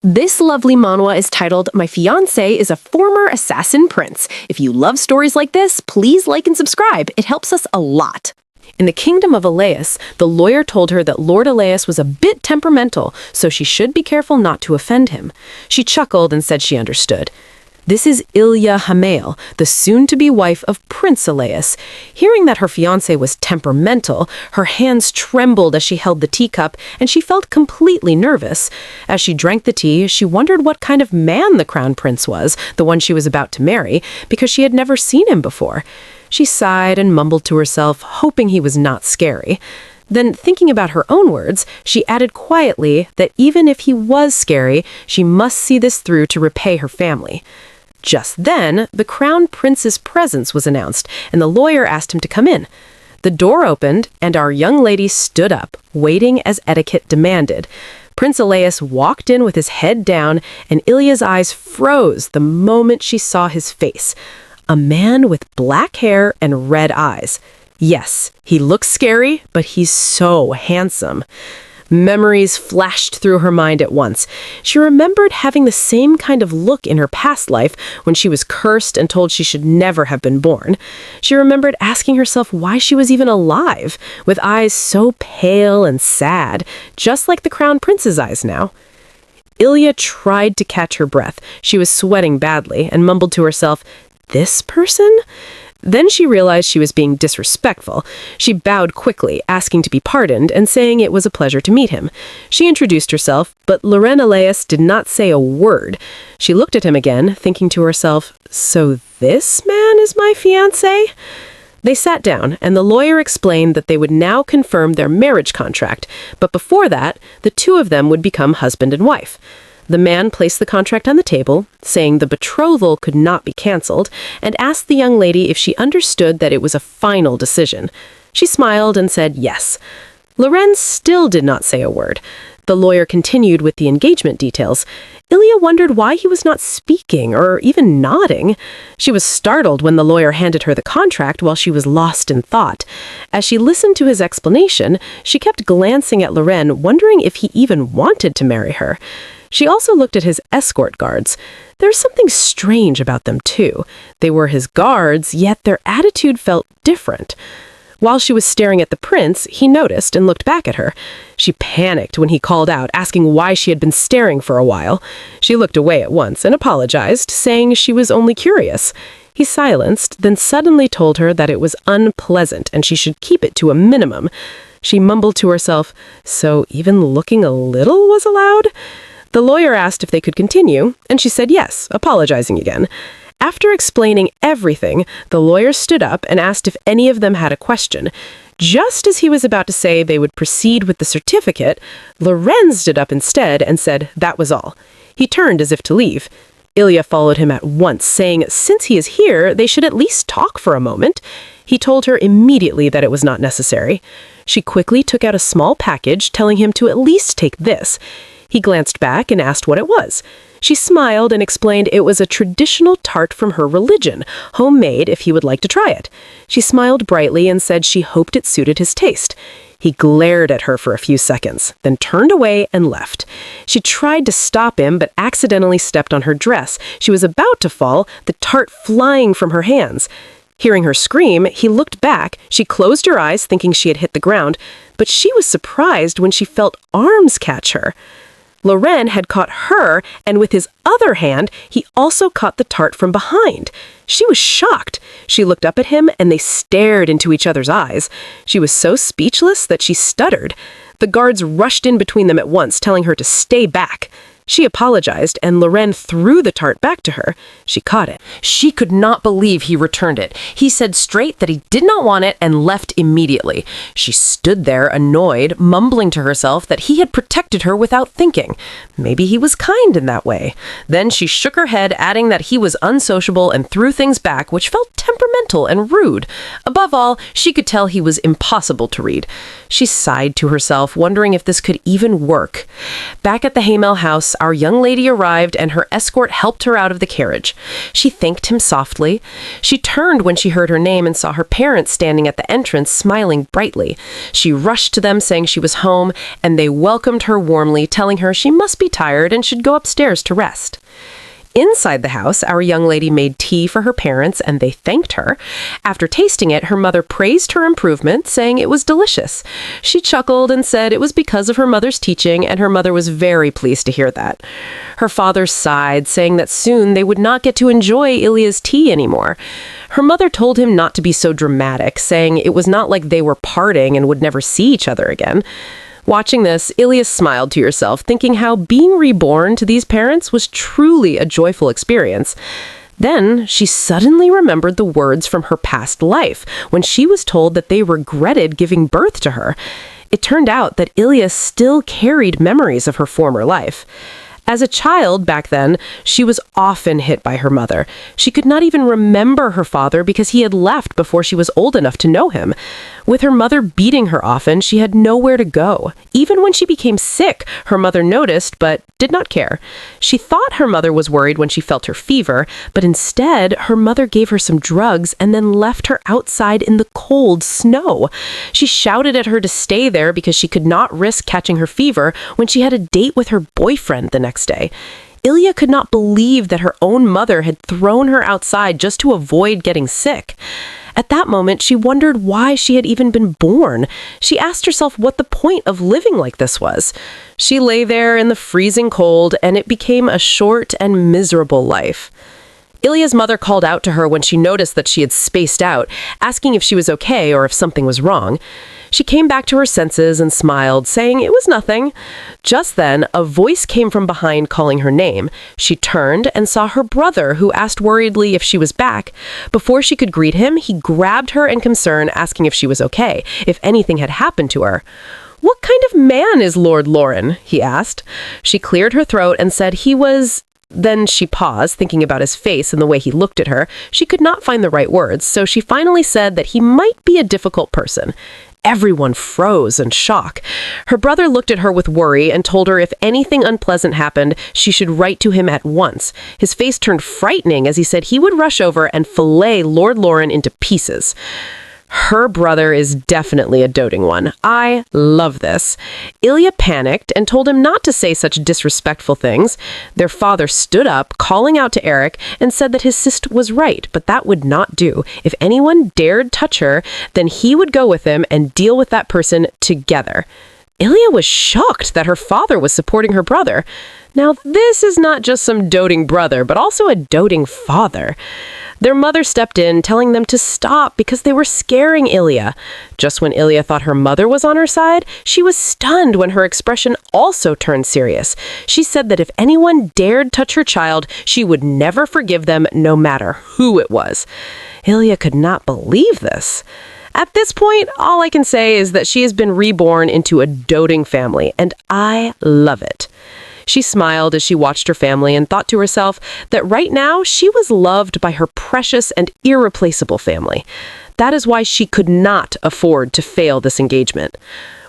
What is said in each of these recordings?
This lovely manhwa is titled My Fiancé is a Former Assassin Prince. If you love stories like this, please like and subscribe. It helps us a lot. In the kingdom of Elias, the lawyer told her that Lord Elias was a bit temperamental, so she should be careful not to offend him. She chuckled and said she understood. This is Ilya Hameil, the soon-to-be wife of Prince Elias. Hearing that her fiancé was temperamental, her hands trembled as she held the teacup, and she felt completely nervous. As she drank the tea, she wondered what kind of man the crown prince was, the one she was about to marry, because she had never seen him before. She sighed and mumbled to herself, hoping he was not scary. Then, thinking about her own words, she added quietly that even if he was scary, she must see this through to repay her family. Just then, the crown prince's presence was announced, and the lawyer asked him to come in. The door opened, and our young lady stood up, waiting as etiquette demanded. Prince Elias walked in with his head down, and Ilya's eyes froze the moment she saw his face. A man with black hair and red eyes. Yes, he looks scary, but he's so handsome. Memories flashed through her mind at once. She remembered having the same kind of look in her past life when she was cursed and told she should never have been born. She remembered asking herself why she was even alive, with eyes so pale and sad, just like the crown prince's eyes now. Ilya tried to catch her breath. She was sweating badly and mumbled to herself, "This person?" Then she realized she was being disrespectful. She bowed quickly, asking to be pardoned and saying it was a pleasure to meet him. She introduced herself, but Loren Elias did not say a word. She looked at him again, thinking to herself, "So this man is my fiancé?" They sat down, and the lawyer explained that they would now confirm their marriage contract, but before that, the two of them would become husband and wife. The man placed the contract on the table, saying the betrothal could not be canceled, and asked the young lady if she understood that it was a final decision. She smiled and said yes. Loren still did not say a word. The lawyer continued with the engagement details. Ilya wondered why he was not speaking or even nodding. She was startled when the lawyer handed her the contract while she was lost in thought. As she listened to his explanation, she kept glancing at Loren, wondering if he even wanted to marry her. She also looked at his escort guards. There was something strange about them, too. They were his guards, yet their attitude felt different. While she was staring at the prince, he noticed and looked back at her. She panicked when he called out, asking why she had been staring for a while. She looked away at once and apologized, saying she was only curious. He silenced, then suddenly told her that it was unpleasant and she should keep it to a minimum. She mumbled to herself, "So even looking a little was allowed?" The lawyer asked if they could continue, and she said yes, apologizing again. After explaining everything, the lawyer stood up and asked if any of them had a question. Just as he was about to say they would proceed with the certificate, Loren stood up instead and said that was all. He turned as if to leave. Ilya followed him at once, saying since he is here, they should at least talk for a moment. He told her immediately that it was not necessary. She quickly took out a small package, telling him to at least take this. He glanced back and asked what it was. She smiled and explained it was a traditional tart from her religion, homemade if he would like to try it. She smiled brightly and said she hoped it suited his taste. He glared at her for a few seconds, then turned away and left. She tried to stop him, but accidentally stepped on her dress. She was about to fall, the tart flying from her hands. Hearing her scream, he looked back. She closed her eyes, thinking she had hit the ground, but she was surprised when she felt arms catch her. Loren had caught her, and with his other hand, he also caught the tart from behind. She was shocked. She looked up at him, and they stared into each other's eyes. She was so speechless that she stuttered. The guards rushed in between them at once, telling her to stay back. She apologized, and Loren threw the tart back to her. She caught it. She could not believe he returned it. He said straight that he did not want it and left immediately. She stood there, annoyed, mumbling to herself that he had protected her without thinking. Maybe he was kind in that way. Then she shook her head, adding that he was unsociable and threw things back, which felt temperamental and rude. Above all, she could tell he was impossible to read. She sighed to herself, wondering if this could even work. Back at the Hameil house, our young lady arrived and her escort helped her out of the carriage. She thanked him softly. She turned when she heard her name and saw her parents standing at the entrance, smiling brightly. She rushed to them saying she was home, and they welcomed her warmly, telling her she must be tired and should go upstairs to rest. Inside the house, our young lady made tea for her parents, and they thanked her. After tasting it, her mother praised her improvement, saying it was delicious. She chuckled and said it was because of her mother's teaching, and her mother was very pleased to hear that. Her father sighed, saying that soon they would not get to enjoy Ilya's tea anymore. Her mother told him not to be so dramatic, saying it was not like they were parting and would never see each other again. Watching this, Ilya smiled to herself, thinking how being reborn to these parents was truly a joyful experience. Then she suddenly remembered the words from her past life, when she was told that they regretted giving birth to her. It turned out that Ilya still carried memories of her former life. As a child back then, she was often hit by her mother. She could not even remember her father because he had left before she was old enough to know him. With her mother beating her often, she had nowhere to go. Even when she became sick, her mother noticed but did not care. She thought her mother was worried when she felt her fever, but instead, her mother gave her some drugs and then left her outside in the cold snow. She shouted at her to stay there because she could not risk catching her fever when she had a date with her boyfriend the next day. Ilya could not believe that her own mother had thrown her outside just to avoid getting sick. At that moment, she wondered why she had even been born. She asked herself what the point of living like this was. She lay there in the freezing cold, and it became a short and miserable life. Ilya's mother called out to her when she noticed that she had spaced out, asking if she was okay or if something was wrong. She came back to her senses and smiled, saying it was nothing. Just then, a voice came from behind calling her name. She turned and saw her brother, who asked worriedly if she was back. Before she could greet him, he grabbed her in concern, asking if she was okay, if anything had happened to her. "What kind of man is Lord Loren?" he asked. She cleared her throat and said he was... Then she paused, thinking about his face and the way he looked at her. She could not find the right words, so she finally said that he might be a difficult person. Everyone froze in shock. Her brother looked at her with worry and told her if anything unpleasant happened, she should write to him at once. His face turned frightening as he said he would rush over and fillet Lord Loren into pieces. Her brother is definitely a doting one. I love this. Ilya panicked and told him not to say such disrespectful things. Their father stood up, calling out to Eric, and said that his sister was right, but that would not do. If anyone dared touch her, then he would go with him and deal with that person together. Ilya was shocked that her father was supporting her brother. Now, this is not just some doting brother, but also a doting father. Their mother stepped in, telling them to stop because they were scaring Ilya. Just when Ilya thought her mother was on her side, she was stunned when her expression also turned serious. She said that if anyone dared touch her child, she would never forgive them, no matter who it was. Ilya could not believe this. At this point, all I can say is that she has been reborn into a doting family, and I love it. She smiled as she watched her family and thought to herself that right now she was loved by her precious and irreplaceable family. That is why she could not afford to fail this engagement.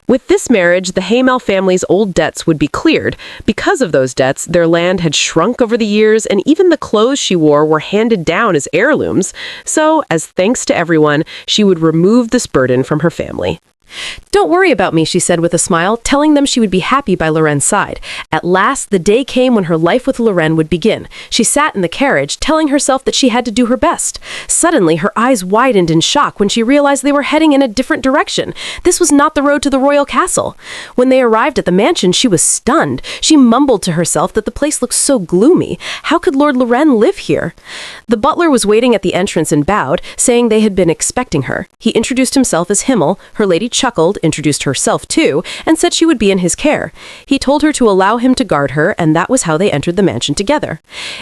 With this marriage, the Hameil family's old debts would be cleared. Because of those debts, their land had shrunk over the years, and even the clothes she wore were handed down as heirlooms. So, as thanks to everyone, she would remove this burden from her family. "Don't worry about me," she said with a smile, telling them she would be happy by Loren's side. At last, the day came when her life with Loren would begin. She sat in the carriage, telling herself that she had to do her best. Suddenly, her eyes widened in shock when she realized they were heading in a different direction. This was not the road to the royal castle. When they arrived at the mansion, she was stunned. She mumbled to herself that the place looked so gloomy. How could Lord Loren live here? The butler was waiting at the entrance and bowed, saying they had been expecting her. He introduced himself as Hameil. Her lady chuckled, introduced herself too, and said she would be in his care. He told her to allow him to guard her, and that was how they entered the mansion together.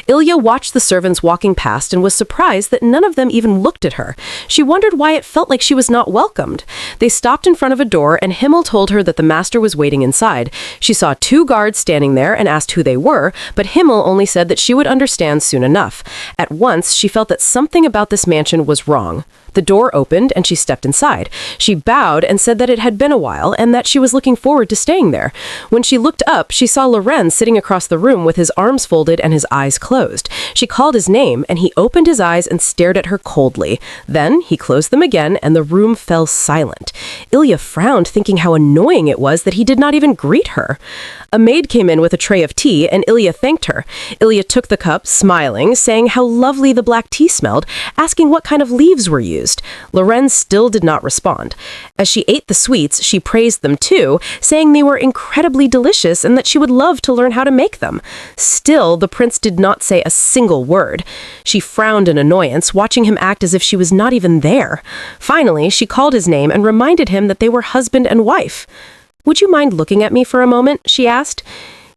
Ilya watched the servants walking past and was surprised that none of them even looked at her. She wondered why it felt like she was not welcomed. They stopped in front of a door, and Hameil told her that the master was waiting inside. She saw 2 guards standing there and asked who they were, but Hameil only said that she would understand soon enough. At once, she felt that something about this mansion was wrong. The door opened and she stepped inside. She bowed and said that it had been a while and that she was looking forward to staying there. When she looked up, she saw Loren sitting across the room with his arms folded and his eyes closed. She called his name and he opened his eyes and stared at her coldly. Then he closed them again and the room fell silent. Ilya frowned, thinking how annoying it was that he did not even greet her. A maid came in with a tray of tea and Ilya thanked her. Ilya took the cup, smiling, saying how lovely the black tea smelled, asking what kind of leaves were used. Loren still did not respond. As she ate the sweets, she praised them too, saying they were incredibly delicious and that she would love to learn how to make them. Still, the prince did not say a single word. She frowned in annoyance, watching him act as if she was not even there. Finally, she called his name and reminded him that they were husband and wife. "Would you mind looking at me for a moment?" she asked.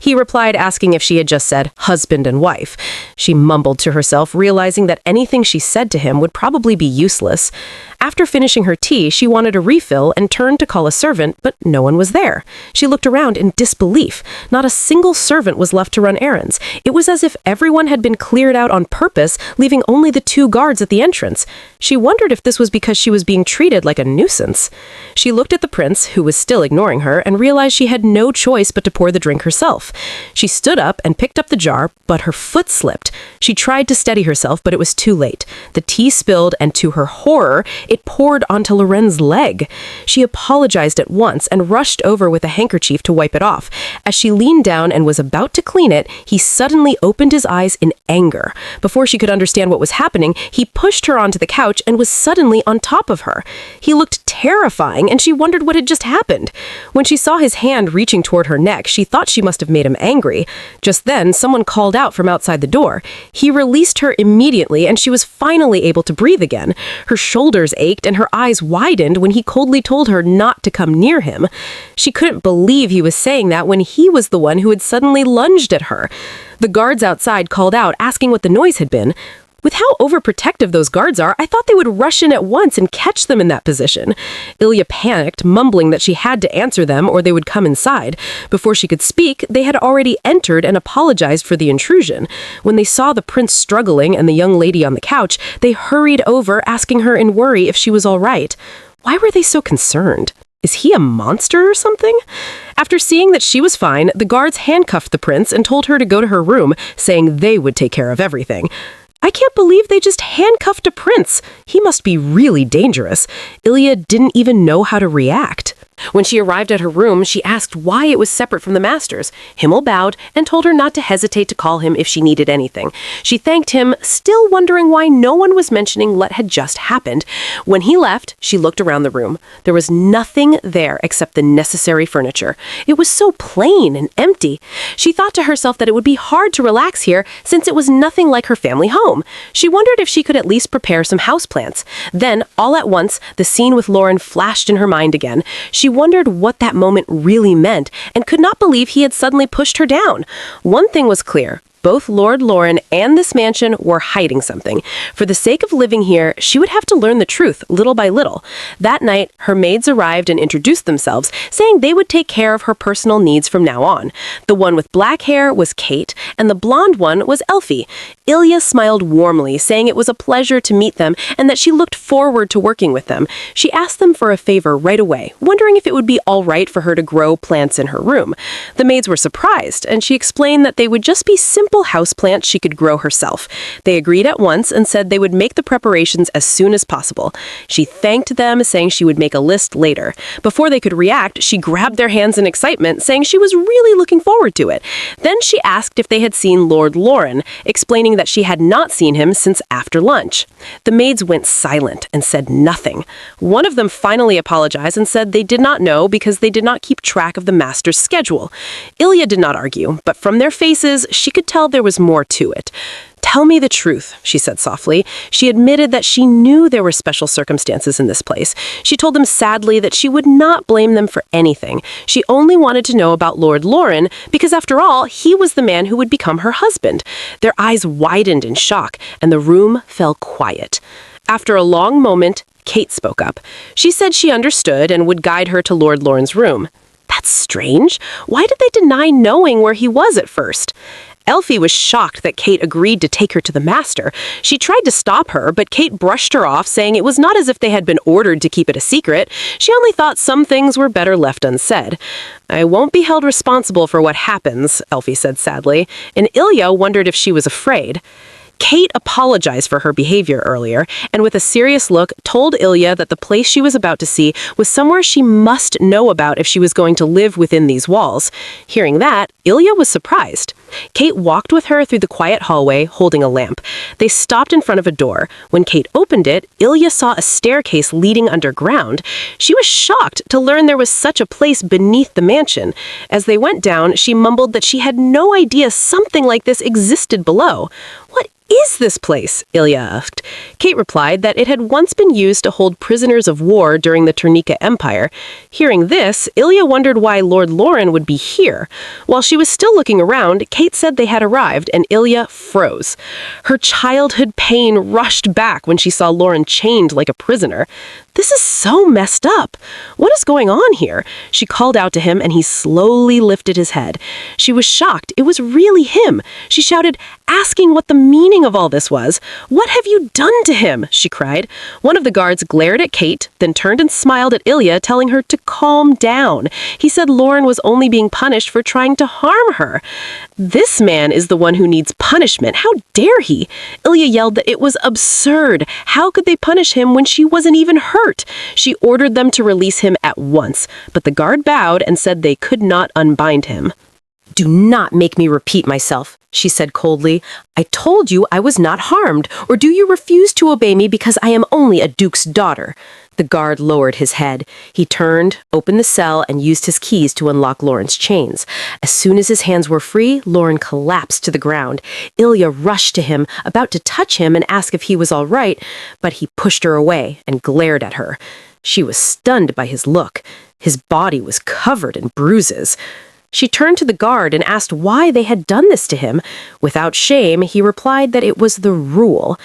He replied, asking if she had just said husband and wife. She mumbled to herself, realizing that anything she said to him would probably be useless. After finishing her tea, she wanted a refill and turned to call a servant, but no one was there. She looked around in disbelief. Not a single servant was left to run errands. It was as if everyone had been cleared out on purpose, leaving only the 2 guards at the entrance. She wondered if this was because she was being treated like a nuisance. She looked at the prince, who was still ignoring her, and realized she had no choice but to pour the drink herself. She stood up and picked up the jar, but her foot slipped. She tried to steady herself, but it was too late. The tea spilled, and to her horror, it poured onto Loren's leg. She apologized at once and rushed over with a handkerchief to wipe it off. As she leaned down and was about to clean it, he suddenly opened his eyes in anger. Before she could understand what was happening, he pushed her onto the couch and was suddenly on top of her. He looked terrifying, and she wondered what had just happened. When she saw his hand reaching toward her neck, she thought she must have made him angry. Just then, someone called out from outside the door. He released her immediately, and she was finally able to breathe again. Her shoulders ached and her eyes widened when he coldly told her not to come near him. She couldn't believe he was saying that when he was the one who had suddenly lunged at her. The guards outside called out, asking what the noise had been. With how overprotective those guards are, I thought they would rush in at once and catch them in that position. Ilya panicked, mumbling that she had to answer them or they would come inside. Before she could speak, they had already entered and apologized for the intrusion. When they saw the prince struggling and the young lady on the couch, they hurried over, asking her in worry if she was all right. Why were they so concerned? Is he a monster or something? After seeing that she was fine, the guards handcuffed the prince and told her to go to her room, saying they would take care of everything. I can't believe they just handcuffed a prince. He must be really dangerous. Ilya didn't even know how to react. When she arrived at her room, she asked why it was separate from the master's. Himmel bowed and told her not to hesitate to call him if she needed anything. She thanked him, still wondering why no one was mentioning what had just happened. When he left, she looked around the room. There was nothing there except the necessary furniture. It was so plain and empty. She thought to herself that it would be hard to relax here since it was nothing like her family home. She wondered if she could at least prepare some houseplants. Then, all at once, the scene with Loren flashed in her mind again. She wondered what that moment really meant and could not believe he had suddenly pushed her down. One thing was clear. Both Lord Loren and this mansion were hiding something. For the sake of living here, she would have to learn the truth little by little. That night, her maids arrived and introduced themselves, saying they would take care of her personal needs from now on. The one with black hair was Kate, and the blonde one was Elfie. Ilya smiled warmly, saying it was a pleasure to meet them and that she looked forward to working with them. She asked them for a favor right away, wondering if it would be all right for her to grow plants in her room. The maids were surprised, and she explained that they would just be simple houseplants she could grow herself. They agreed at once and said they would make the preparations as soon as possible. She thanked them, saying she would make a list later. Before they could react, she grabbed their hands in excitement, saying she was really looking forward to it. Then she asked if they had seen Lord Loren, explaining that she had not seen him since after lunch. The maids went silent and said nothing. One of them finally apologized and said they did not know because they did not keep track of the master's schedule. Ilya did not argue, but from their faces, she could tell there was more to it. "Tell me the truth," she said softly. She admitted that she knew there were special circumstances in this place. She told them sadly that she would not blame them for anything. She only wanted to know about Lord Loren because, after all, he was the man who would become her husband. Their eyes widened in shock, and the room fell quiet. After a long moment, Kate spoke up. She said she understood and would guide her to Lord Loren's room. That's strange. Why did they deny knowing where he was at first? Elfie was shocked that Kate agreed to take her to the master. She tried to stop her, but Kate brushed her off, saying it was not as if they had been ordered to keep it a secret. She only thought some things were better left unsaid. "I won't be held responsible for what happens," Elfie said sadly, and Ilya wondered if she was afraid. Kate apologized for her behavior earlier, and with a serious look, told Ilya that the place she was about to see was somewhere she must know about if she was going to live within these walls. Hearing that, Ilya was surprised. Kate walked with her through the quiet hallway, holding a lamp. They stopped in front of a door. When Kate opened it, Ilya saw a staircase leading underground. She was shocked to learn there was such a place beneath the mansion. As they went down, she mumbled that she had no idea something like this existed below. "What is this place?" Ilya asked. Kate replied that it had once been used to hold prisoners of war during the Ternica Empire. Hearing this, Ilya wondered why Lord Loren would be here. While she was still looking around, Kate said they had arrived, and Ilya froze. Her childhood pain rushed back when she saw Loren chained like a prisoner. "This is so messed up. What is going on here?" She called out to him, and he slowly lifted his head. She was shocked. It was really him. She shouted, asking what the meaning of all this was. "What have you done to him?" she cried. One of the guards glared at Kate, then turned and smiled at Ilya, telling her to calm down. He said Loren was only being punished for trying to harm her. "This man is the one who needs punishment. How dare he?" Ilya yelled that it was absurd. How could they punish him when she wasn't even hurt? She ordered them to release him at once, but the guard bowed and said they could not unbind him. "Do not make me repeat myself," she said coldly. "I told you I was not harmed, or do you refuse to obey me because I am only a duke's daughter?" The guard lowered his head. He turned, opened the cell, and used his keys to unlock Loren's chains. As soon as his hands were free, Loren collapsed to the ground. Ilya rushed to him, about to touch him and ask if he was all right, but he pushed her away and glared at her. She was stunned by his look. His body was covered in bruises. She turned to the guard and asked why they had done this to him. Without shame, he replied that it was the rule.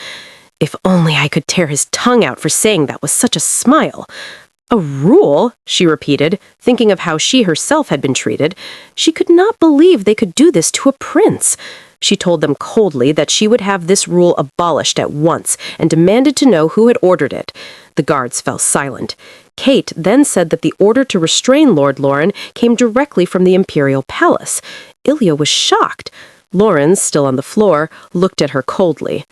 If only I could tear his tongue out for saying that with such a smile. "A rule?" she repeated, thinking of how she herself had been treated. She could not believe they could do this to a prince. She told them coldly that she would have this rule abolished at once and demanded to know who had ordered it. The guards fell silent. Kate then said that the order to restrain Lord Loren came directly from the imperial palace. Ilya was shocked. Loren, still on the floor, looked at her coldly.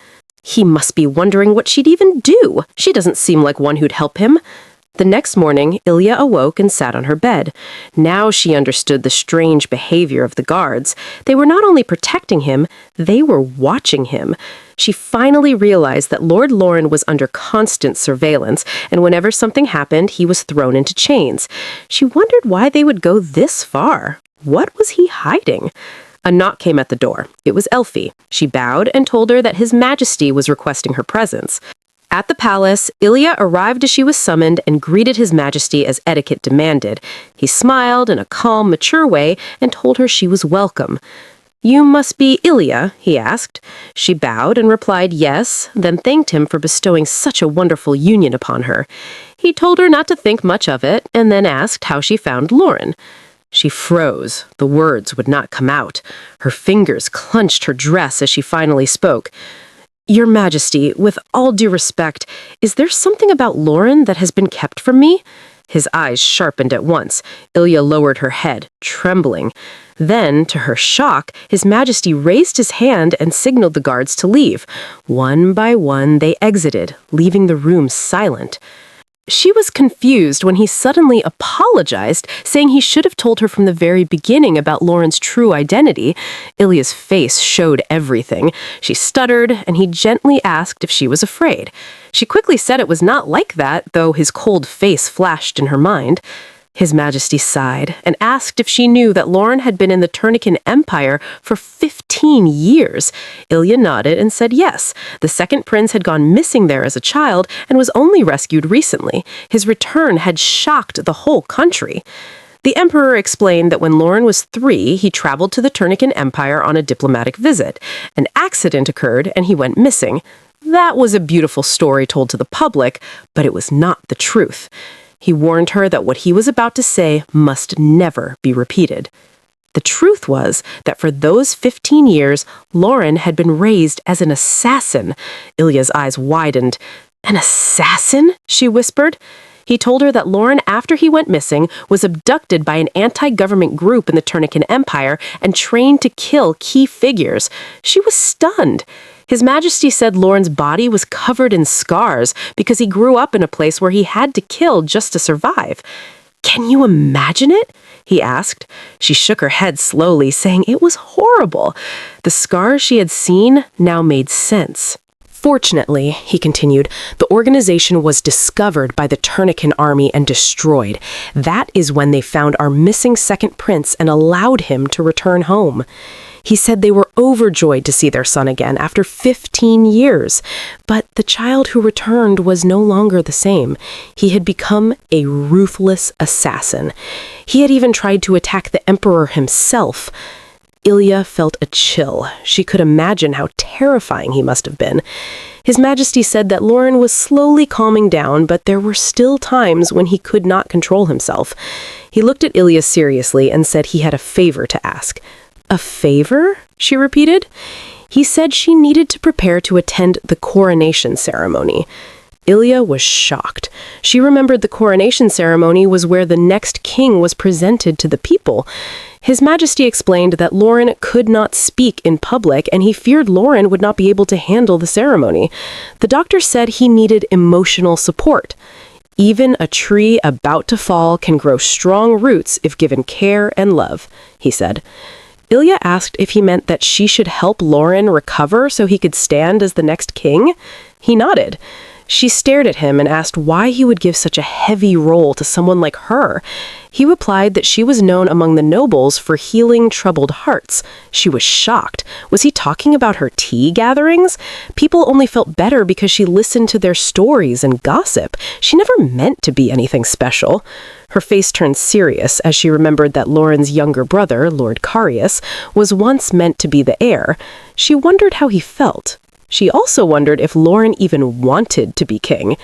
He must be wondering what she'd even do. She doesn't seem like one who'd help him. The next morning, Ilya awoke and sat on her bed. Now she understood the strange behavior of the guards. They were not only protecting him, they were watching him. She finally realized that Lord Loren was under constant surveillance, and whenever something happened, he was thrown into chains. She wondered why they would go this far. What was he hiding? A knock came at the door. It was Elfie. She bowed and told her that His Majesty was requesting her presence. At the palace, Ilya arrived as she was summoned and greeted His Majesty as etiquette demanded. He smiled in a calm, mature way and told her she was welcome. "You must be Ilya?" he asked. She bowed and replied yes, then thanked him for bestowing such a wonderful union upon her. He told her not to think much of it and then asked how she found Loren. She froze. The words would not come out. Her fingers clenched her dress as she finally spoke. "Your Majesty, with all due respect, is there something about Loren that has been kept from me?" His eyes sharpened at once. Ilya lowered her head, trembling. Then, to her shock, His Majesty raised his hand and signaled the guards to leave. One by one, they exited, leaving the room silent. She was confused when he suddenly apologized, saying he should have told her from the very beginning about Loren's true identity. Ilya's face showed everything. She stuttered, and he gently asked if she was afraid. She quickly said it was not like that, though his cold face flashed in her mind. His Majesty sighed and asked if she knew that Loren had been in the Ternican Empire for 15 years. Ilya nodded and said yes. The second prince had gone missing there as a child and was only rescued recently. His return had shocked the whole country. The emperor explained that when Loren was 3, he traveled to the Ternican Empire on a diplomatic visit. An accident occurred and he went missing. That was a beautiful story told to the public, but it was not the truth. He warned her that what he was about to say must never be repeated. The truth was that for those 15 years, Loren had been raised as an assassin. Ilya's eyes widened. An assassin? She whispered. He told her that Loren, after he went missing, was abducted by an anti-government group in the Turnican Empire and trained to kill key figures. She was stunned. His Majesty said Loren's body was covered in scars because he grew up in a place where he had to kill just to survive. "Can you imagine it?" he asked. She shook her head slowly, saying it was horrible. The scars she had seen now made sense. "Fortunately," he continued, "the organization was discovered by the Turnican army and destroyed. That is when they found our missing second prince and allowed him to return home." He said they were overjoyed to see their son again after 15 years. But the child who returned was no longer the same. He had become a ruthless assassin. He had even tried to attack the emperor himself. Ilya felt a chill. She could imagine how terrifying he must have been. His Majesty said that Loren was slowly calming down, but there were still times when he could not control himself. He looked at Ilya seriously and said he had a favor to ask. "A favor?" she repeated. He said she needed to prepare to attend the coronation ceremony. Ilya was shocked. She remembered the coronation ceremony was where the next king was presented to the people. His Majesty explained that Loren could not speak in public, and he feared Loren would not be able to handle the ceremony. The doctor said he needed emotional support. "Even a tree about to fall can grow strong roots if given care and love," he said. Ilya asked if he meant that she should help Loren recover so he could stand as the next king. He nodded. She stared at him and asked why he would give such a heavy role to someone like her. He replied that she was known among the nobles for healing troubled hearts. She was shocked. Was he talking about her tea gatherings? People only felt better because she listened to their stories and gossip. She never meant to be anything special. Her face turned serious as she remembered that Loren's younger brother, Lord Carius, was once meant to be the heir. She wondered how he felt. She also wondered if Loren even wanted to be king.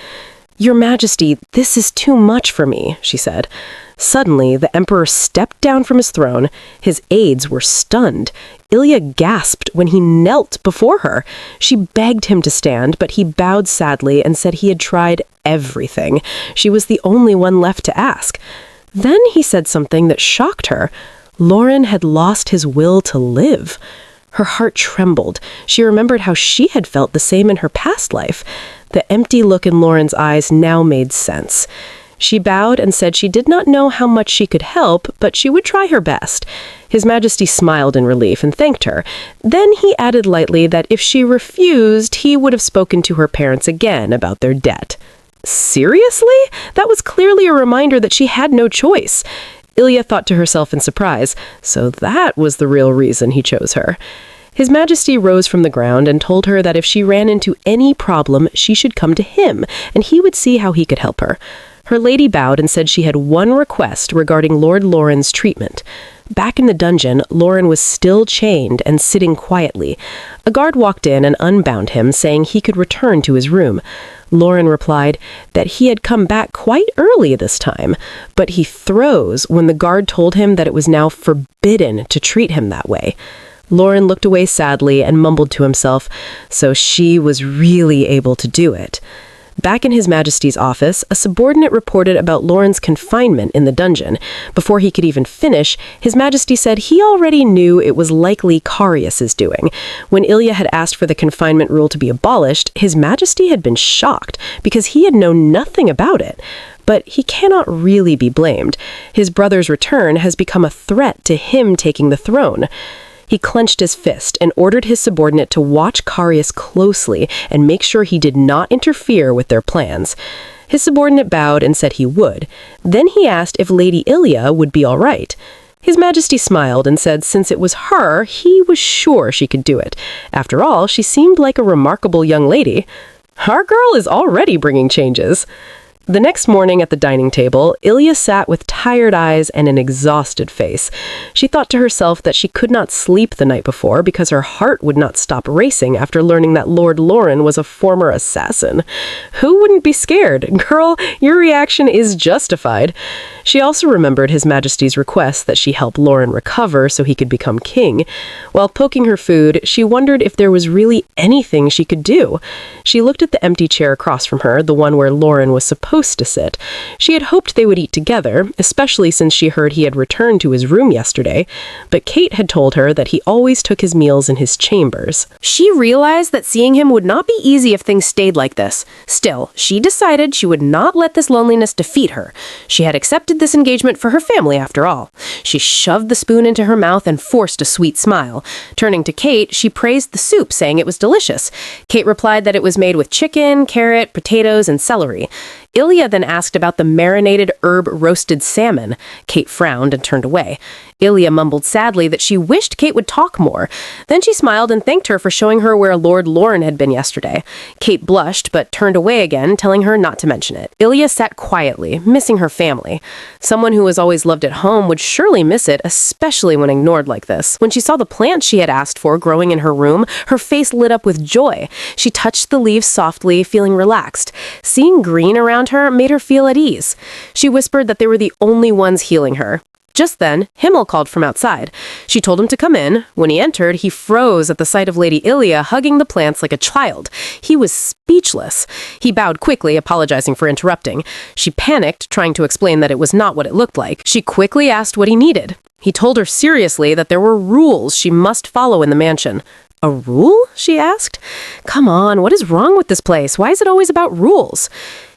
"Your Majesty, this is too much for me," she said. Suddenly, the emperor stepped down from his throne. His aides were stunned. Ilya gasped when he knelt before her. She begged him to stand, but he bowed sadly and said he had tried everything. She was the only one left to ask. Then he said something that shocked her. Loren had lost his will to live. Her heart trembled. She remembered how she had felt the same in her past life. The empty look in Loren's eyes now made sense. She bowed and said she did not know how much she could help, but she would try her best. His Majesty smiled in relief and thanked her. Then he added lightly that if she refused, he would have spoken to her parents again about their debt. Seriously? That was clearly a reminder that she had no choice. Ilya thought to herself in surprise, so that was the real reason he chose her. His Majesty rose from the ground and told her that if she ran into any problem, she should come to him, and he would see how he could help her. Her lady bowed and said she had one request regarding Lord Loren's treatment. Back in the dungeon, Loren was still chained and sitting quietly. A guard walked in and unbound him, saying he could return to his room. Loren replied that he had come back quite early this time, but he froze when the guard told him that it was now forbidden to treat him that way. Loren looked away sadly and mumbled to himself, so she was really able to do it. Back in His Majesty's office, a subordinate reported about Loren's confinement in the dungeon. Before he could even finish, His Majesty said he already knew it was likely Carius's doing. When Ilya had asked for the confinement rule to be abolished, His Majesty had been shocked because he had known nothing about it. But he cannot really be blamed. His brother's return has become a threat to him taking the throne. He clenched his fist and ordered his subordinate to watch Carius closely and make sure he did not interfere with their plans. His subordinate bowed and said he would. Then he asked if Lady Ilya would be all right. His Majesty smiled and said since it was her, he was sure she could do it. After all, she seemed like a remarkable young lady. Our girl is already bringing changes. The next morning at the dining table, Ilya sat with tired eyes and an exhausted face. She thought to herself that she could not sleep the night before because her heart would not stop racing after learning that Lord Loren was a former assassin. Who wouldn't be scared? Girl, your reaction is justified. She also remembered His Majesty's request that she help Loren recover so he could become king. While poking her food, she wondered if there was really anything she could do. She looked at the empty chair across from her, the one where Loren was supposed to sit. She had hoped they would eat together, especially since she heard he had returned to his room yesterday, but Kate had told her that he always took his meals in his chambers. She realized that seeing him would not be easy if things stayed like this. Still, she decided she would not let this loneliness defeat her. She had accepted this engagement for her family after all. She shoved the spoon into her mouth and forced a sweet smile. Turning to Kate, she praised the soup, saying it was delicious. Kate replied that it was made with chicken, carrot, potatoes, and celery. Ilya then asked about the marinated herb-roasted salmon. Kate frowned and turned away. Ilya mumbled sadly that she wished Kate would talk more. Then she smiled and thanked her for showing her where Lord Loren had been yesterday. Kate blushed, but turned away again, telling her not to mention it. Ilya sat quietly, missing her family. Someone who was always loved at home would surely miss it, especially when ignored like this. When she saw the plants she had asked for growing in her room, her face lit up with joy. She touched the leaves softly, feeling relaxed. Seeing green around her made her feel at ease. She whispered that they were the only ones healing her. Just then, Hameil called from outside. She told him to come in. When he entered, he froze at the sight of Lady Ilya hugging the plants like a child. He was speechless. He bowed quickly, apologizing for interrupting. She panicked, trying to explain that it was not what it looked like. She quickly asked what he needed. He told her seriously that there were rules she must follow in the mansion. A rule? She asked. Come on, what is wrong with this place? Why is it always about rules?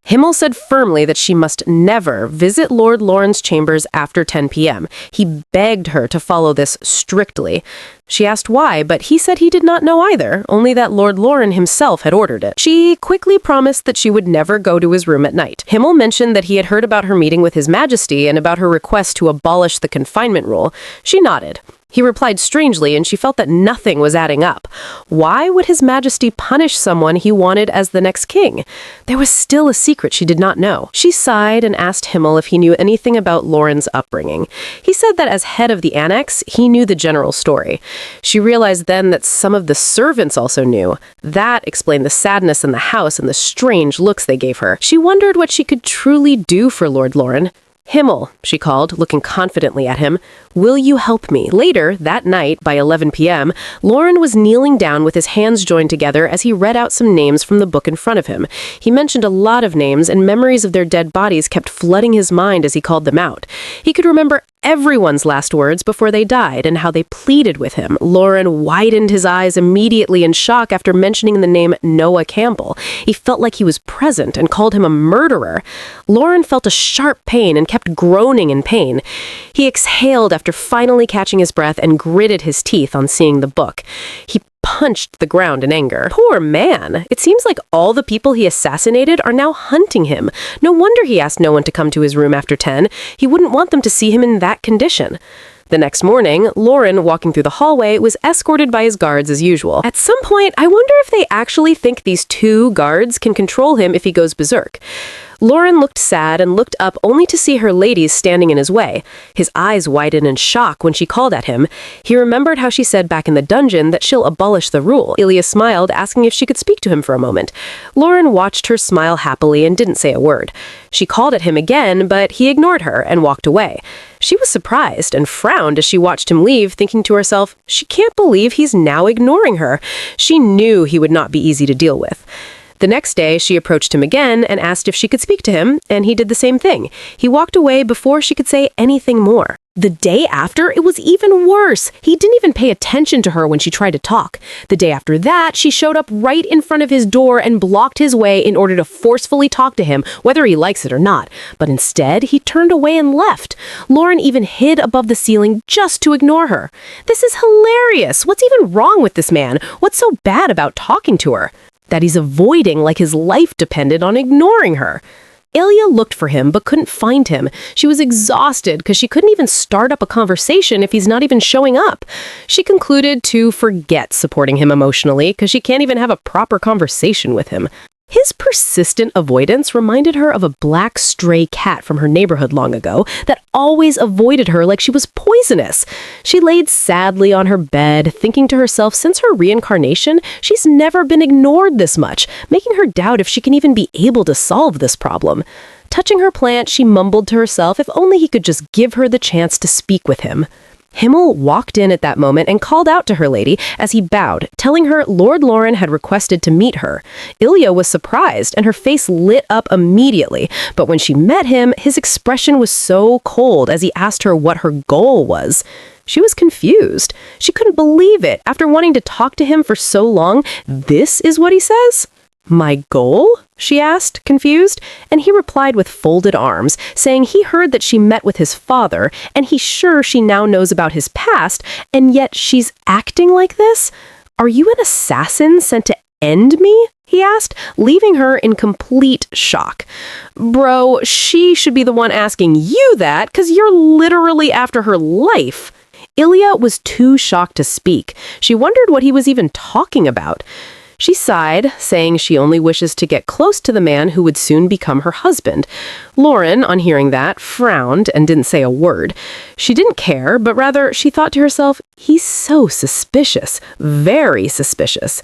Hameil said firmly that she must never visit Lord Loren's chambers after 10 p.m. He begged her to follow this strictly. She asked why, but he said he did not know either, only that Lord Loren himself had ordered it. She quickly promised that she would never go to his room at night. Hameil mentioned that he had heard about her meeting with His Majesty and about her request to abolish the confinement rule. She nodded. He replied strangely, and she felt that nothing was adding up. Why would His Majesty punish someone he wanted as the next king? There was still a secret she did not know. She sighed and asked Hameil if he knew anything about Loren's upbringing. He said that as head of the annex, he knew the general story. She realized then that some of the servants also knew. That explained the sadness in the house and the strange looks they gave her. She wondered what she could truly do for Lord Loren. Hameil, she called, looking confidently at him. Will you help me? Later, that night, by 11 p.m., Loren was kneeling down with his hands joined together as he read out some names from the book in front of him. He mentioned a lot of names, and memories of their dead bodies kept flooding his mind as he called them out. He could remember everyone's last words before they died and how they pleaded with him. Loren widened his eyes immediately in shock after mentioning the name Noah Campbell. He felt like he was present and called him a murderer. Loren felt a sharp pain and kept groaning in pain. He exhaled after finally catching his breath and gritted his teeth on seeing the book. He punched the ground in anger. Poor man! It seems like all the people he assassinated are now hunting him. No wonder he asked no one to come to his room after 10. He wouldn't want them to see him in that condition. The next morning, Loren, walking through the hallway, was escorted by his guards as usual. At some point, I wonder if they actually think these 2 guards can control him if he goes berserk. Loren looked sad and looked up only to see her ladies standing in his way. His eyes widened in shock when she called at him. He remembered how she said back in the dungeon that she'll abolish the rule. Ilya smiled, asking if she could speak to him for a moment. Loren watched her smile happily and didn't say a word. She called at him again, but he ignored her and walked away. She was surprised and frowned as she watched him leave, thinking to herself, she can't believe he's now ignoring her. She knew he would not be easy to deal with. The next day, she approached him again and asked if she could speak to him, and he did the same thing. He walked away before she could say anything more. The day after, it was even worse. He didn't even pay attention to her when she tried to talk. The day after that, she showed up right in front of his door and blocked his way in order to forcefully talk to him, whether he likes it or not. But instead, he turned away and left. Loren even hid above the ceiling just to ignore her. This is hilarious. What's even wrong with this man? What's so bad about talking to her? That he's avoiding like his life depended on ignoring her. Ilya looked for him but couldn't find him. She was exhausted because she couldn't even start up a conversation if he's not even showing up. She concluded to forget supporting him emotionally because she can't even have a proper conversation with him. His persistent avoidance reminded her of a black stray cat from her neighborhood long ago that always avoided her like she was poisonous. She laid sadly on her bed, thinking to herself since her reincarnation, she's never been ignored this much, making her doubt if she can even be able to solve this problem. Touching her plant, she mumbled to herself if only he could just give her the chance to speak with him. Hameil walked in at that moment and called out to her lady as he bowed, telling her Lord Loren had requested to meet her. Ilya was surprised, and her face lit up immediately, but when she met him, his expression was so cold as he asked her what her goal was. She was confused. She couldn't believe it. After wanting to talk to him for so long, this is what he says? "My goal?" she asked, confused, and he replied with folded arms, saying he heard that she met with his father, and he's sure she now knows about his past, and yet she's acting like this? "Are you an assassin sent to end me?" he asked, leaving her in complete shock. Bro, she should be the one asking you that, 'cause you're literally after her life. Ilya was too shocked to speak. She wondered what he was even talking about. She sighed, saying she only wishes to get close to the man who would soon become her husband. Loren, on hearing that, frowned and didn't say a word. She didn't care, but rather she thought to herself, he's so suspicious, very suspicious.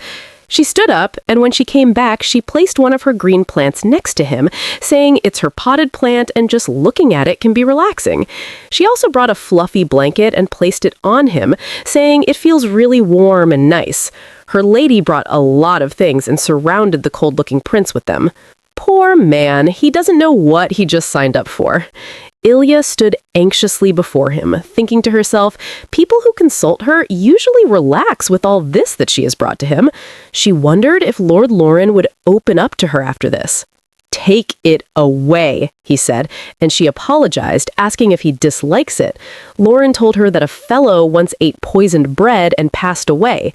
She stood up, and when she came back, she placed one of her green plants next to him, saying it's her potted plant and just looking at it can be relaxing. She also brought a fluffy blanket and placed it on him, saying it feels really warm and nice. Her lady brought a lot of things and surrounded the cold-looking prince with them. Poor man, he doesn't know what he just signed up for. Ilya stood anxiously before him, thinking to herself, people who consult her usually relax with all this that she has brought to him. She wondered if Lord Loren would open up to her after this. "Take it away," he said, and she apologized, asking if he dislikes it. Loren told her that a fellow once ate poisoned bread and passed away.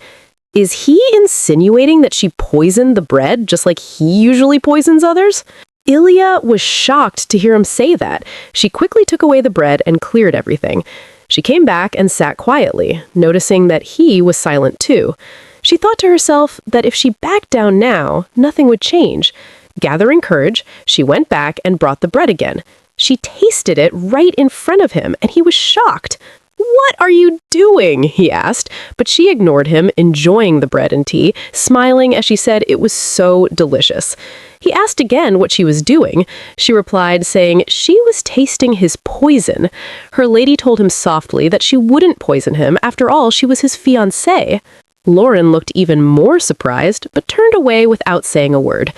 Is he insinuating that she poisoned the bread just like he usually poisons others? Ilya was shocked to hear him say that. She quickly took away the bread and cleared everything. She came back and sat quietly, noticing that he was silent too. She thought to herself that if she backed down now, nothing would change. Gathering courage, she went back and brought the bread again. She tasted it right in front of him, and he was shocked. "What are you doing?" he asked, but she ignored him, enjoying the bread and tea, smiling as she said it was so delicious. He asked again what she was doing. She replied, saying she was tasting his poison. Her lady told him softly that she wouldn't poison him. After all, she was his fiancée. Loren looked even more surprised, but turned away without saying a word.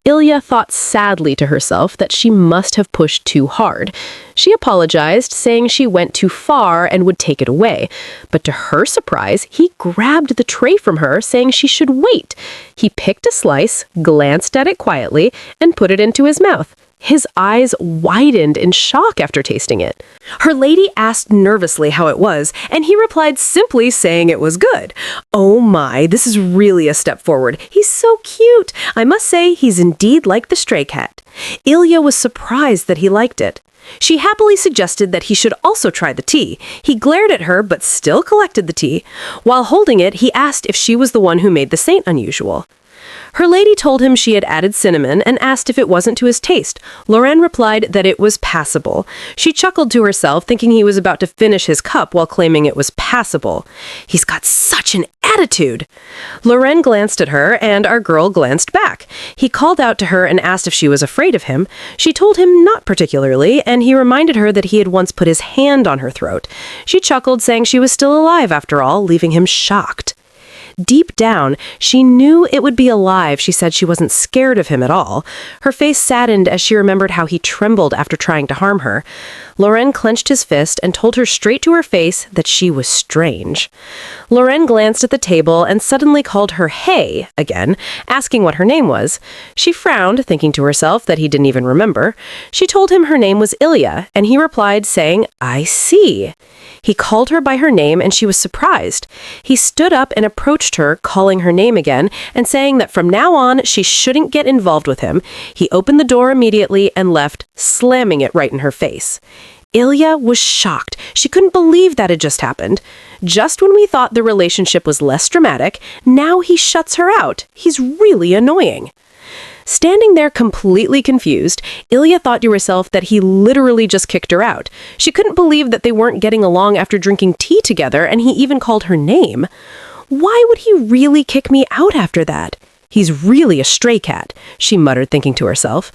Ilya thought sadly to herself that she must have pushed too hard. She apologized, saying she went too far and would take it away. But to her surprise, he grabbed the tray from her, saying she should wait. He picked a slice, glanced at it quietly, and put it into his mouth. His eyes widened in shock after tasting it. Her lady asked nervously how it was, and he replied simply saying it was good. "Oh my, this is really a step forward. He's so cute. I must say he's indeed like the stray cat." Ilya was surprised that he liked it. She happily suggested that he should also try the tea. He glared at her but still collected the tea. While holding it, he asked if she was the one who made the saint unusual. Her lady told him she had added cinnamon and asked if it wasn't to his taste. Loren replied that it was passable. She chuckled to herself, thinking he was about to finish his cup while claiming it was passable. He's got such an attitude. Loren glanced at her, and our girl glanced back. He called out to her and asked if she was afraid of him. She told him not particularly, and he reminded her that he had once put his hand on her throat. She chuckled, saying she was still alive after all, leaving him shocked. Deep down, she knew it would be a lie if she said she wasn't scared of him at all. Her face saddened as she remembered how he trembled after trying to harm her. Loren clenched his fist and told her straight to her face that she was strange. Loren glanced at the table and suddenly called her "Hey" again, asking what her name was. She frowned, thinking to herself that he didn't even remember. She told him her name was Ilya, and he replied saying, "I see." He called her by her name, and she was surprised. He stood up and approached her, calling her name again, and saying that from now on she shouldn't get involved with him. He opened the door immediately and left, slamming it right in her face. Ilya was shocked. She couldn't believe that had just happened. Just when we thought the relationship was less dramatic, now he shuts her out. He's really annoying. Standing there completely confused, Ilya thought to herself that he literally just kicked her out. She couldn't believe that they weren't getting along after drinking tea together, and he even called her name. Why would he really kick me out after that? He's really a stray cat, she muttered, thinking to herself.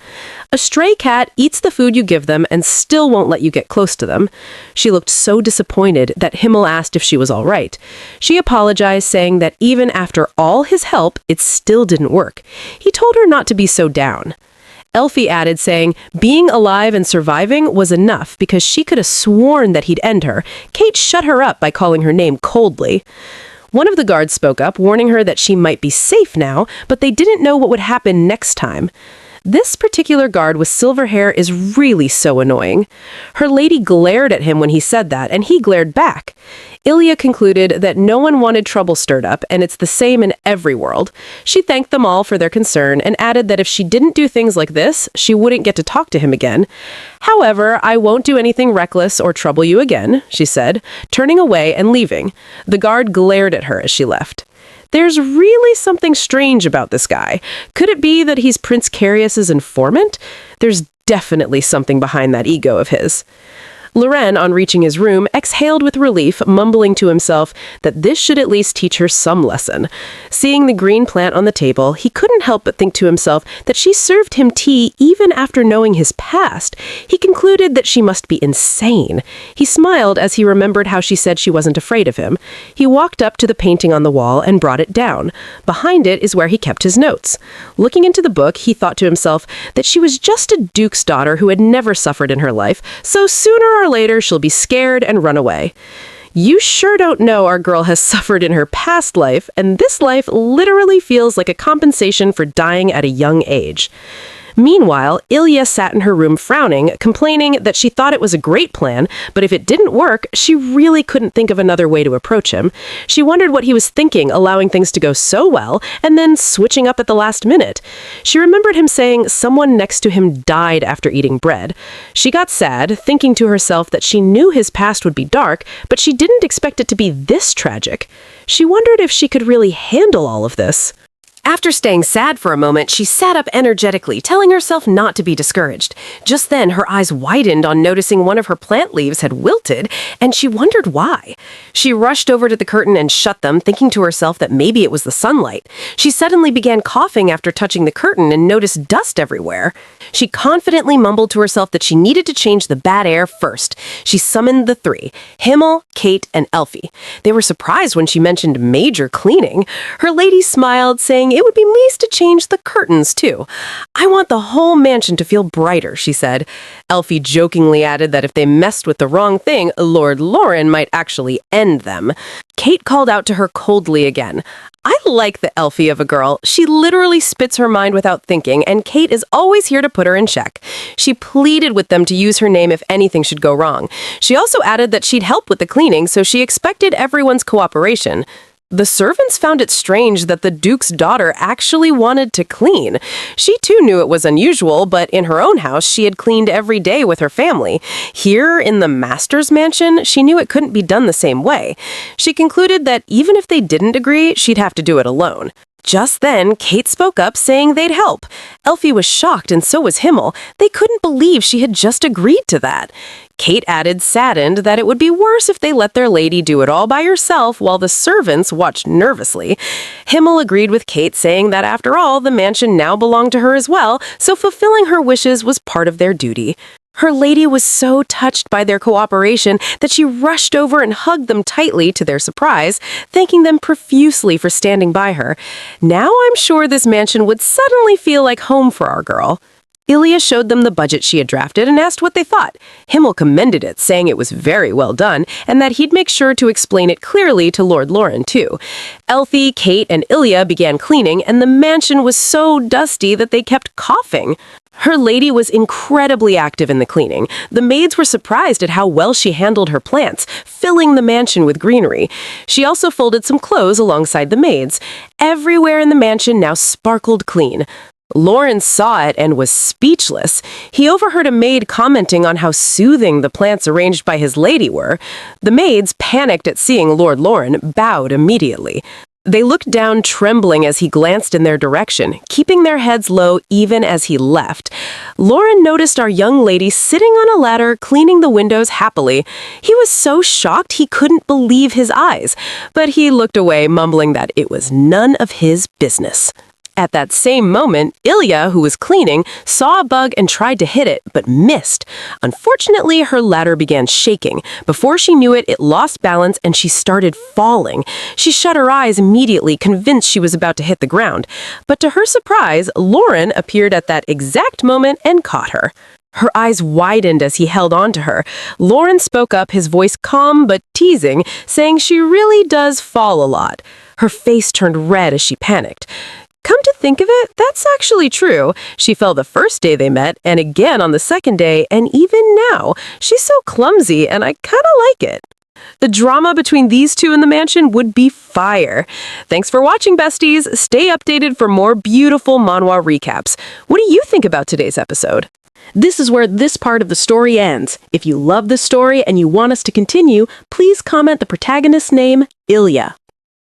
A stray cat eats the food you give them and still won't let you get close to them. She looked so disappointed that Hameil asked if she was all right. She apologized, saying that even after all his help, it still didn't work. He told her not to be so down. Elfie added, saying being alive and surviving was enough because she could have sworn that he'd end her. Kate shut her up by calling her name coldly. One of the guards spoke up, warning her that she might be safe now, but they didn't know what would happen next time. This particular guard with silver hair is really so annoying. Her lady glared at him when he said that, and he glared back. Ilya concluded that no one wanted trouble stirred up, and it's the same in every world. She thanked them all for their concern and added that if she didn't do things like this, she wouldn't get to talk to him again. However, I won't do anything reckless or trouble you again, she said, turning away and leaving. The guard glared at her as she left. There's really something strange about this guy. Could it be that he's Prince Carius's informant? There's definitely something behind that ego of his. Loren, on reaching his room, exhaled with relief, mumbling to himself that this should at least teach her some lesson. Seeing the green plant on the table, he couldn't help but think to himself that she served him tea even after knowing his past. He concluded that she must be insane. He smiled as he remembered how she said she wasn't afraid of him. He walked up to the painting on the wall and brought it down. Behind it is where he kept his notes. Looking into the book, he thought to himself that she was just a duke's daughter who had never suffered in her life, so sooner or later she'll be scared and run away. You sure don't know our girl has suffered in her past life, and this life literally feels like a compensation for dying at a young age. Meanwhile, Ilya sat in her room frowning, complaining that she thought it was a great plan, but if it didn't work, she really couldn't think of another way to approach him. She wondered what he was thinking, allowing things to go so well, and then switching up at the last minute. She remembered him saying someone next to him died after eating bread. She got sad, thinking to herself that she knew his past would be dark, but she didn't expect it to be this tragic. She wondered if she could really handle all of this. After staying sad for a moment, she sat up energetically, telling herself not to be discouraged. Just then, her eyes widened on noticing one of her plant leaves had wilted, and she wondered why. She rushed over to the curtain and shut them, thinking to herself that maybe it was the sunlight. She suddenly began coughing after touching the curtain and noticed dust everywhere. She confidently mumbled to herself that she needed to change the bad air first. She summoned the three, Hameil, Kate, and Elfie. They were surprised when she mentioned major cleaning. Her lady smiled, saying it would be nice to change the curtains, too. I want the whole mansion to feel brighter, she said. Elfie jokingly added that if they messed with the wrong thing, Lord Loren might actually end them. Kate called out to her coldly again. I like the Elfie of a girl. She literally spits her mind without thinking, and Kate is always here to put her in check. She pleaded with them to use her name if anything should go wrong. She also added that she'd help with the cleaning, so she expected everyone's cooperation. The servants found it strange that the Duke's daughter actually wanted to clean. She too knew it was unusual, but in her own house she had cleaned every day with her family. Here, in the master's mansion, she knew it couldn't be done the same way. She concluded that even if they didn't agree, she'd have to do it alone. Just then, Kate spoke up, saying they'd help. Elfie was shocked, and so was Hameil. They couldn't believe she had just agreed to that. Kate added, saddened, that it would be worse if they let their lady do it all by herself while the servants watched nervously. Hameil agreed with Kate, saying that after all, the mansion now belonged to her as well, so fulfilling her wishes was part of their duty. Her lady was so touched by their cooperation that she rushed over and hugged them tightly to their surprise, thanking them profusely for standing by her. Now I'm sure this mansion would suddenly feel like home for our girl. Ilya showed them the budget she had drafted and asked what they thought. Hameil commended it, saying it was very well done, and that he'd make sure to explain it clearly to Lord Loren, too. Elfie, Kate, and Ilya began cleaning, and the mansion was so dusty that they kept coughing. Her lady was incredibly active in the cleaning. The maids were surprised at how well she handled her plants, filling the mansion with greenery. She also folded some clothes alongside the maids. Everywhere in the mansion now sparkled clean. Loren saw it and was speechless. He overheard a maid commenting on how soothing the plants arranged by his lady were. The maids, panicked at seeing Lord Loren, bowed immediately. They looked down, trembling as he glanced in their direction, keeping their heads low even as he left. Loren noticed our young lady sitting on a ladder, cleaning the windows happily. He was so shocked he couldn't believe his eyes, but he looked away, mumbling that it was none of his business. At that same moment, Ilya, who was cleaning, saw a bug and tried to hit it, but missed. Unfortunately, her ladder began shaking. Before she knew it, it lost balance and she started falling. She shut her eyes immediately, convinced she was about to hit the ground. But to her surprise, Loren appeared at that exact moment and caught her. Her eyes widened as he held on to her. Loren spoke up, his voice calm but teasing, saying she really does fall a lot. Her face turned red as she panicked. Come to think of it, that's actually true. She fell the first day they met, and again on the second day, and even now. She's so clumsy, and I kinda like it. The drama between these two in the mansion would be fire. Thanks for watching, besties. Stay updated for more beautiful manhwa recaps. What do you think about today's episode? This is where this part of the story ends. If you love this story and you want us to continue, please comment the protagonist's name, Ilya.